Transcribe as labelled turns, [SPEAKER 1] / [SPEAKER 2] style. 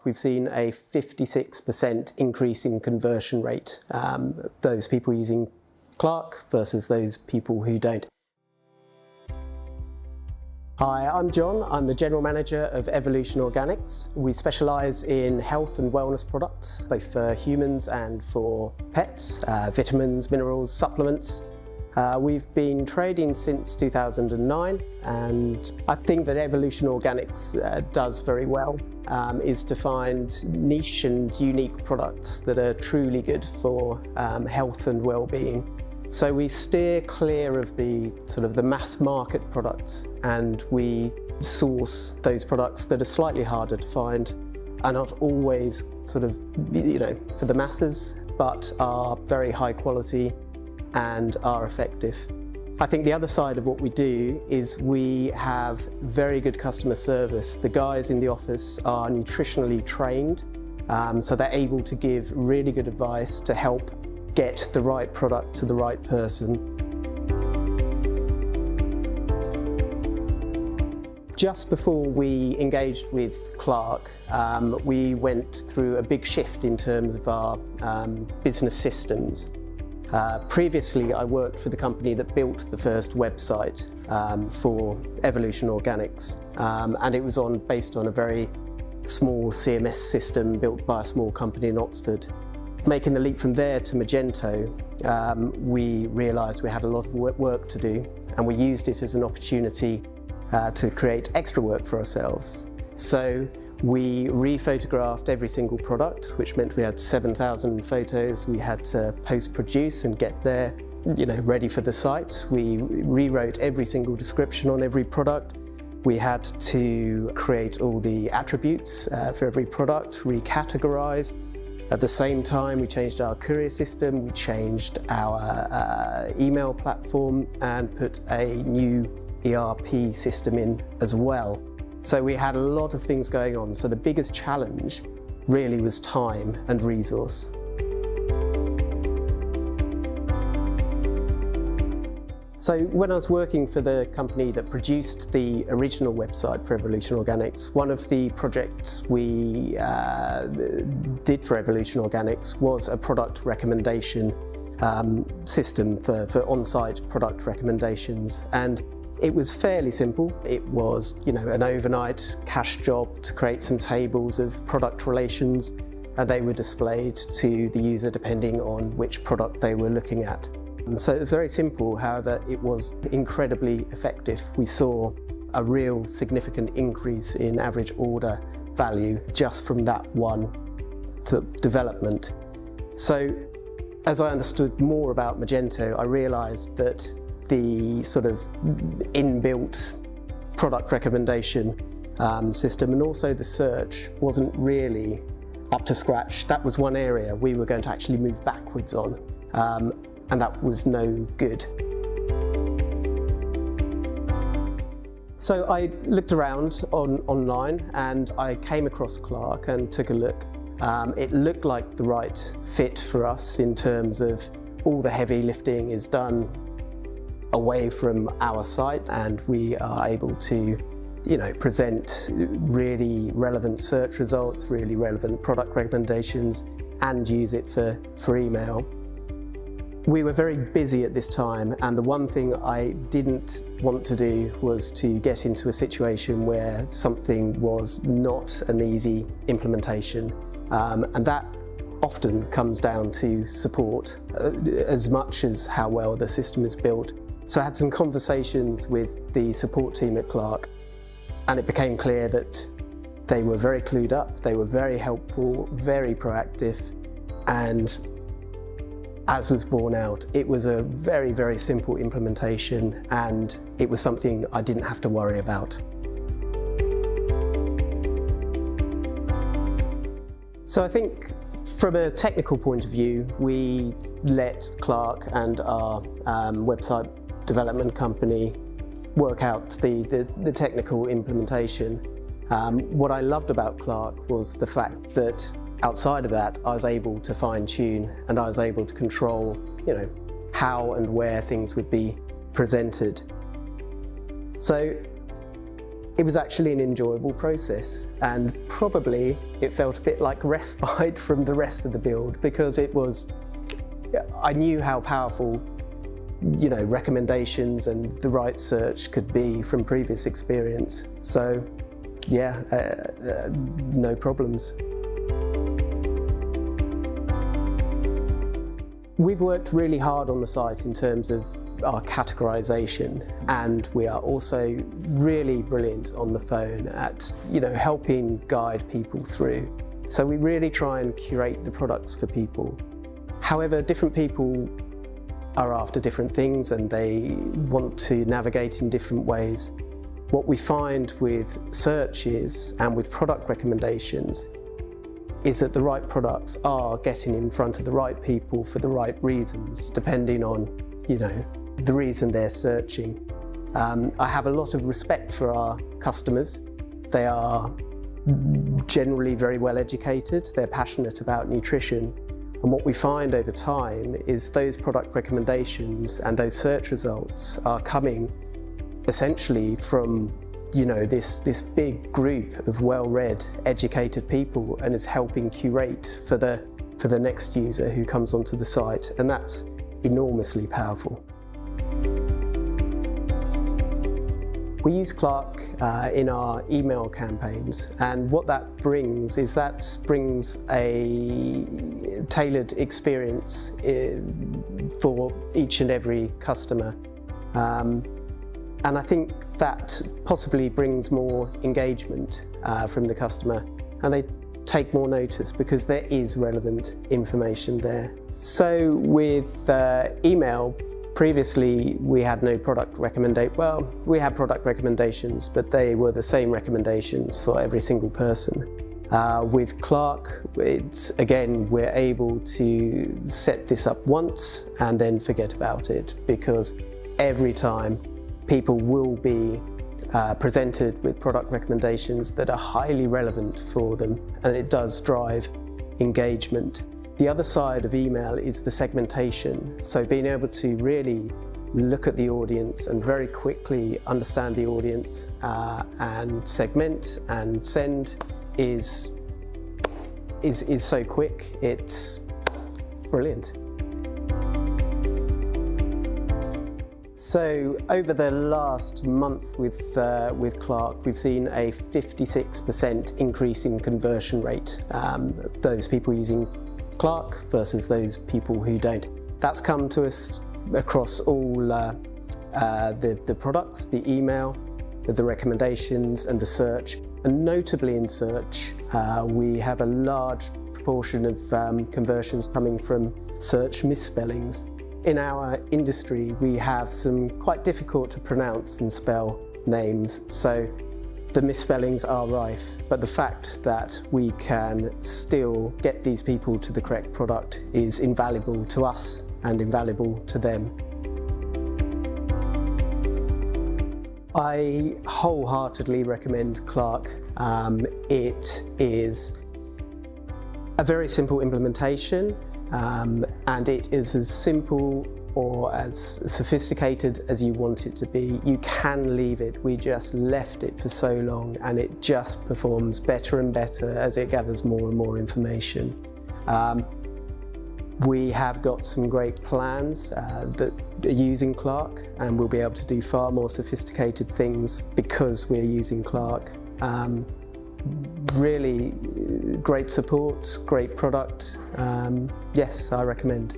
[SPEAKER 1] we've seen a 56% increase in conversion rate, those people using Clerk versus those people who don't. Hi, I'm John. I'm the General Manager of Evolution Organics. We specialise in health and wellness products, both for humans and for pets, vitamins, minerals, supplements. We've been trading since 2009, and I think that Evolution Organics does very well, is to find niche and unique products that are truly good for health and well-being. So we steer clear of the mass market products, and we source those products that are slightly harder to find, are not always for the masses, but are very high quality and are effective. I think the other side of what we do is we have very good customer service. The guys in the office are nutritionally trained, so they're able to give really good advice to help get the right product to the right person. Just before we engaged with Clerk, we went through a big shift in terms of our business systems. Previously, I worked for the company that built the first website for Evolution Organics, and it was based on a very small CMS system built by a small company in Oxford. Making the leap from there to Magento, we realised we had a lot of work to do, and we used it as an opportunity to create extra work for ourselves. So we rephotographed every single product, which meant we had 7,000 photos we had to post-produce and get there, ready for the site. We rewrote every single description on every product. We had to create all the attributes for every product, recategorize. At the same time, we changed our courier system, we changed our email platform, and put a new ERP system in as well. So we had a lot of things going on. So the biggest challenge really was time and resource. So when I was working for the company that produced the original website for Evolution Organics, one of the projects we did for Evolution Organics was a product recommendation system for on-site product recommendations. And it was fairly simple. It was, an overnight cash job to create some tables of product relations. They were displayed to the user depending on which product they were looking at. So it was very simple, however, it was incredibly effective. We saw a real significant increase in average order value just from that one development. So as I understood more about Magento, I realised that the inbuilt product recommendation system and also the search wasn't really up to scratch. That was one area we were going to actually move backwards on. And that was no good. So I looked around online and I came across Clerk and took a look. It looked like the right fit for us in terms of all the heavy lifting is done away from our site, and we are able to present really relevant search results, really relevant product recommendations, and use it for email. We were very busy at this time, and the one thing I didn't want to do was to get into a situation where something was not an easy implementation, and that often comes down to support as much as how well the system is built. So I had some conversations with the support team at Clerk, and it became clear that they were very clued up, they were very helpful, very proactive, and as was borne out, it was a very, very simple implementation, and it was something I didn't have to worry about. So I think from a technical point of view, we let Clerk and our website development company work out the technical implementation. What I loved about Clerk was the fact that outside of that, I was able to fine-tune and I was able to control, how and where things would be presented. So It was actually an enjoyable process, and probably it felt a bit like respite from the rest of the build, because I knew how powerful, recommendations and the right search could be from previous experience. So yeah, no problems. We've worked really hard on the site in terms of our categorization, and we are also really brilliant on the phone at helping guide people through. So we really try and curate the products for people. However, different people are after different things and they want to navigate in different ways. What we find with searches and with product recommendations is that the right products are getting in front of the right people for the right reasons, depending on the reason they're searching. I have a lot of respect for our customers. They are generally very well educated, they're passionate about nutrition, and what we find over time is those product recommendations and those search results are coming essentially from this big group of well-read, educated people, and is helping curate for the next user who comes onto the site, and that's enormously powerful. We use Clerk in our email campaigns, and what that brings is a tailored experience for each and every customer. And I think that possibly brings more engagement from the customer, and they take more notice because there is relevant information there. So with email, previously we had no product recommendation. Well, we had product recommendations, but they were the same recommendations for every single person. With Clerk, we're able to set this up once and then forget about it, because every time people will be presented with product recommendations that are highly relevant for them, and it does drive engagement. The other side of email is the segmentation. So being able to really look at the audience and very quickly understand the audience and segment and send is so quick. It's brilliant. So over the last month with Clerk, we've seen a 56% increase in conversion rate. Those people using Clerk versus those people who don't. That's come to us across all the products, the email, the recommendations and the search. And notably in search, we have a large proportion of conversions coming from search misspellings. In our industry, we have some quite difficult to pronounce and spell names, so the misspellings are rife, but the fact that we can still get these people to the correct product is invaluable to us and invaluable to them. I wholeheartedly recommend Clerk. It is a very simple implementation, and it is as simple or as sophisticated as you want it to be. You can leave it. We just left it for so long, and it just performs better and better as it gathers more and more information. We have got some great plans that are using Clerk, and we'll be able to do far more sophisticated things because we're using Clerk. Really great support, great product. Yes, I recommend.